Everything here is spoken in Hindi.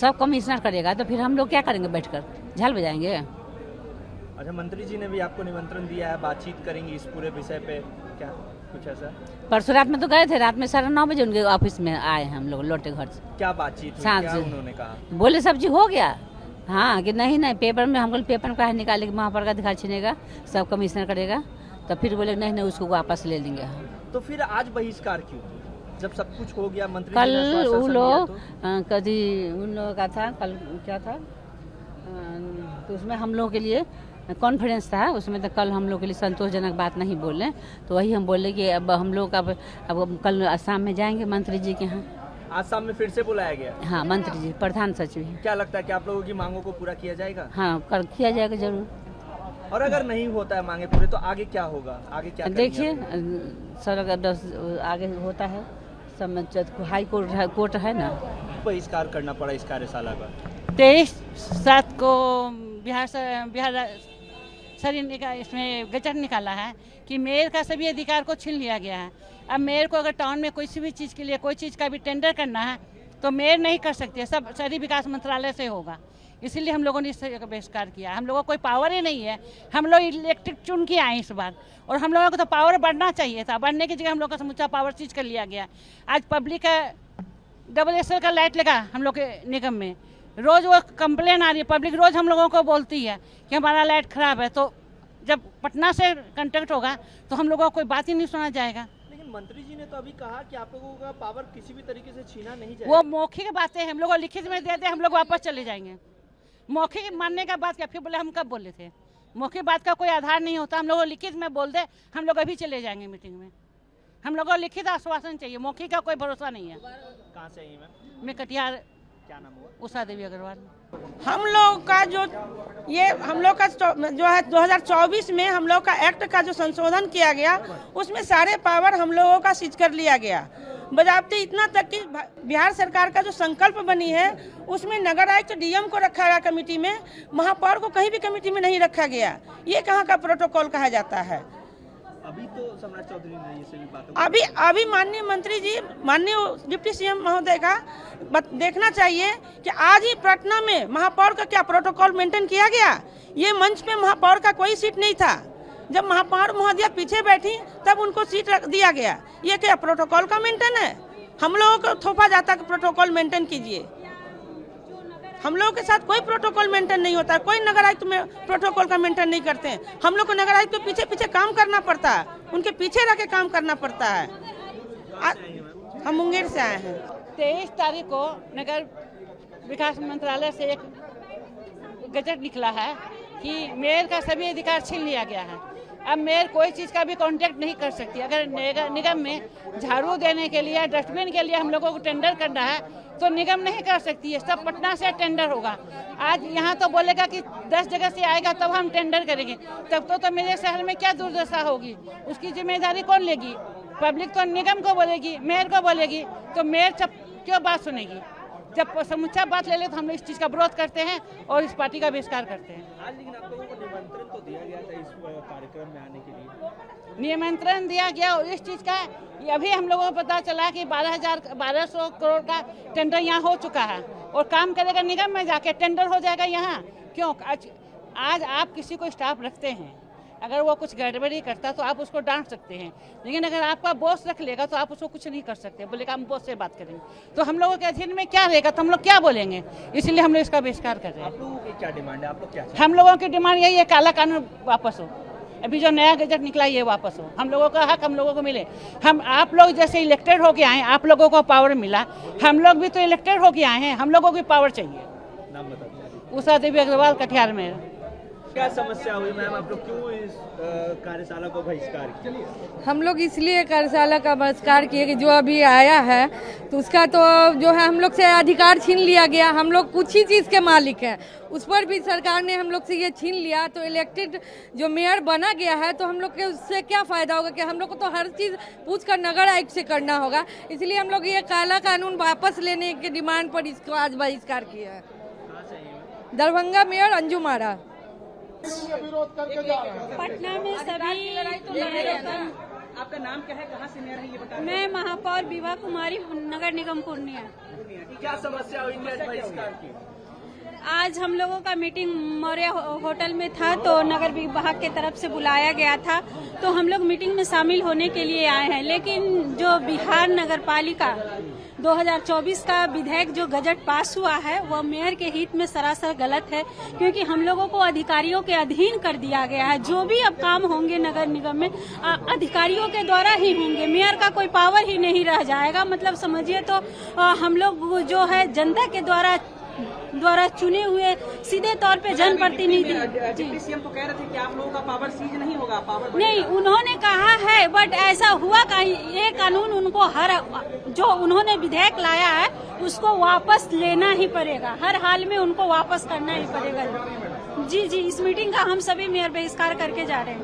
सब कमिश्नर करेगा तो फिर हम लोग क्या करेंगे बैठकर, झाल बजाएंगे? अच्छा, मंत्री जी ने भी आपको निमंत्रण दिया है, बातचीत करेंगी इस पूरे विषय पे, क्या कुछ ऐसा? परसों रात में तो गए थे, रात में 9:30 बजे उनके ऑफिस में आए हैं हम लोग लौटे घर से। क्या बातचीत हुई, साँझ क्या से। उन्होंने कहा? बोले सब चीज हो गया, हाँ कि नहीं पेपर में, हमको पेपर में कहा निकाले कि महापौर का अधिकार छीनेगा, सब कमिश्नर करेगा। तो फिर बोले नहीं उसको वापस ले लेंगे हम। तो फिर आज बहिष्कार क्यों, जब सब कुछ हो गया? मंत्री कल जी ने आश्वासन वो दिया लोग तो? कभी उन लोगों का था, कल क्या था, तो उसमें हम लोगों के लिए कॉन्फ्रेंस था, उसमें तो कल हम लोग के लिए संतोषजनक बात नहीं बोले, तो वही हम बोले कि अब हम लोग अब कल आसाम में जाएंगे मंत्री जी के यहाँ। आज शाम में फिर से बुलाया गया? हाँ, मंत्री जी प्रधान सचिव हैं। क्या लगता है कि आप लोगों की मांगों को पूरा किया जाएगा? हाँ, कर किया जाएगा जरूर। और अगर नहीं होता है मांगे पूरे, तो आगे क्या होगा? आगे क्या देखिए सर, अगर आगे होता है सब, हाई कोर्ट है ना। बहिष्कार करना पड़ा इस कार्यशाला का? 23/7 को बिहार शरीर का इसमें गजट निकाला है कि मेयर का सभी अधिकार को छीन लिया गया है। अब मेयर को अगर टाउन में कोई भी चीज़ के लिए कोई चीज़ का भी टेंडर करना है तो मेयर नहीं कर सकते, सब शहरी विकास मंत्रालय से होगा। इसीलिए हम लोगों ने इस तरह का बहिष्कार किया। हम लोगों को कोई पावर ही नहीं है, हम लोग इलेक्टेड चुन के आए इस बार, और हम लोगों को तो पावर बढ़ना चाहिए था, बढ़ने की जगह हम लोग का समूचा पावर चीज कर लिया गया। आज पब्लिक का डबल एक्सल का लाइट लगा हम लोग के निगम में, रोज वो कंप्लेन आ रही है, पब्लिक रोज हम लोगों को बोलती है कि हमारा लाइट खराब है। तो जब पटना से कंटेक्ट होगा तो हम लोगों को कोई बात ही नहीं सुना जाएगा। लेकिन मंत्री जी ने तो अभी कहा कि आप लोगों का पावर किसी भी तरीके से छीना नहीं जाएगा। वो मौखिक बातें हम लोग को लिखित में दे दे, हम लोग वापस चले जाएंगे। मौखिक मानने का बात क्या, फिर बोले हम कब बोले थे? मौखिक बात का कोई आधार नहीं होता, हम लोग को लिखित में बोल दे, हम लोग अभी चले जाएंगे मीटिंग में। हम लोगों को लिखित आश्वासन चाहिए, मौखिक का कोई भरोसा नहीं है। कहाँ से आई मैम? मैं कटिहार। क्या नाम हुआ? उषा देवी अग्रवाल। हम लोग का जो है 2024 में हम लोग का एक्ट का जो संशोधन किया गया, उसमें सारे पावर हम लोगों का सीज कर लिया गया। बजाबते इतना तक कि बिहार सरकार का जो संकल्प बनी है उसमें नगर आयुक्त डीएम को रखा गया कमेटी में, महापौर को कहीं भी कमेटी में नहीं रखा गया। ये कहाँ का प्रोटोकॉल कहा जाता है? अभी तो सम्राट चौधरी ने ये सभी बातों अभी माननीय मंत्री जी, माननीय डिप्टी सीएम महोदय का देखना चाहिए कि आज ही पटना में महापौर का क्या प्रोटोकॉल मेंटेन किया गया। ये मंच पे महापौर का कोई सीट नहीं था, जब महापौर महोदया पीछे बैठी तब उनको सीट रख दिया गया। ये क्या प्रोटोकॉल का मेंटेन है? हम लोगों को थोपा जाता है प्रोटोकॉल मेंटेन कीजिए। हम लोगों के साथ कोई प्रोटोकॉल मेंटेन नहीं होता है, कोई नगर आयुक्त में प्रोटोकॉल का मेंटेन नहीं करते हैं। हम लोग को नगर आयुक्त के पीछे पीछे काम करना पड़ता है, उनके पीछे रह के काम करना पड़ता है। हम मुंगेर से आए हैं। 23 तारीख को नगर विकास मंत्रालय से एक गजट निकला है कि मेयर का सभी अधिकार छीन लिया गया है। अब मेयर कोई चीज़ का भी कांटेक्ट नहीं कर सकती। अगर निगम में झाड़ू देने के लिए, डस्टबिन के लिए हम लोगों को टेंडर करना है तो निगम नहीं कर सकती है, सब पटना से टेंडर होगा। आज यहाँ तो बोलेगा कि 10 जगह से आएगा तब हम टेंडर करेंगे, तब तो मेरे शहर में क्या दुर्दशा होगी, उसकी जिम्मेदारी कौन लेगी? पब्लिक तो निगम को बोलेगी, मेयर को बोलेगी, तो मेयर क्यों बात सुनेगी? जब समुच्चा बात ले ले तो हम लोग इस चीज़ का विरोध करते हैं और इस पार्टी का बहिष्कार करते हैं। आज लेकिन आप लोगों को निमंत्रण तो दिया गया था इस कार्यक्रम में आने के लिए? निमंत्रण दिया गया और इस चीज़ का अभी हम लोगों को पता चला कि 1200 करोड़ का टेंडर यहाँ हो चुका है और काम करेगा निगम में जाके, टेंडर हो जाएगा यहाँ। क्यों? आज आप किसी को स्टाफ रखते हैं, अगर वो कुछ गड़बड़ी करता तो आप उसको डांट सकते हैं, लेकिन अगर आपका बॉस रख लेगा तो आप उसको कुछ नहीं कर सकते। बोलेगा हम बॉस से बात करेंगे, तो हम लोगों के अधीन में क्या रहेगा, तो हम लोग क्या बोलेंगे? इसलिए हम लोग इसका बहिष्कार कर रहे हैं। आप लोगों की क्या डिमांड है? आप लोग क्या चाहते हैं? हम लोगों की डिमांड यही है, काला कानून वापस हो, अभी जो नया गजट निकला ये वापस हो, हम लोगों का हक हम लोगों को मिले। हम आप लोग जैसे इलेक्टेड होके आए, आप लोगों को पावर मिला, हम लोग भी तो इलेक्टेड होके आए हैं, हम लोगों की पावर चाहिए। नाम बताइए। उषा देवी अग्रवाल, कटिहार में। क्या समस्या हुई मैम? आप लोग क्यों इस कार्यशाला को बहिष्कार किया? हम लोग इसलिए कार्यशाला का बहिष्कार किए कि जो अभी आया है तो उसका तो जो है हम लोग से अधिकार छीन लिया गया। हम लोग कुछ ही चीज़ के मालिक हैं, उस पर भी सरकार ने हम लोग से ये छीन लिया। तो इलेक्टेड जो मेयर बना गया है तो हम लोग के उससे क्या फ़ायदा होगा कि हम लोग को तो हर चीज़ पूछ कर नगर आयुक्त से करना होगा। इसलिए हम लोग ये काला कानून वापस लेने के डिमांड पर इसको आज बहिष्कार किया है। दरभंगा मेयर अंजुम आरा। पटना में सभी आपका नाम क्या है, कहाँ से मेयर है, ये बताइए। मैं महापौर विभा कुमारी, नगर निगम पूर्णिया। क्या समस्या हुई थी आज बहिष्कार की? आज हम लोगों का मीटिंग मौर्य होटल में था, तो नगर विभाग के तरफ से बुलाया गया था, तो हम लोग मीटिंग में शामिल होने के लिए आए हैं। लेकिन जो बिहार नगर पालिका 2024 का विधेयक जो गजट पास हुआ है वह मेयर के हित में सरासर गलत है, क्योंकि हम लोगों को अधिकारियों के अधीन कर दिया गया है। जो भी अब काम होंगे नगर निगम में अधिकारियों के द्वारा ही होंगे, मेयर का कोई पावर ही नहीं रह जाएगा। मतलब समझिए तो हम लोग जो है जनता के द्वारा चुने हुए सीधे तौर पे जनप्रतिनिधि। डिप्टी सीएम तो कह रहे थे कि आप लोगों का पावर सीज नहीं होगा, पावर नहीं, उन्होंने कहा है, बट ऐसा हुआ का ये कानून उनको जो उन्होंने विधेयक लाया है उसको वापस लेना ही पड़ेगा, हर हाल में उनको वापस करना ही पड़ेगा। जी, इस मीटिंग का हम सभी मेयर बहिष्कार करके जा रहे हैं।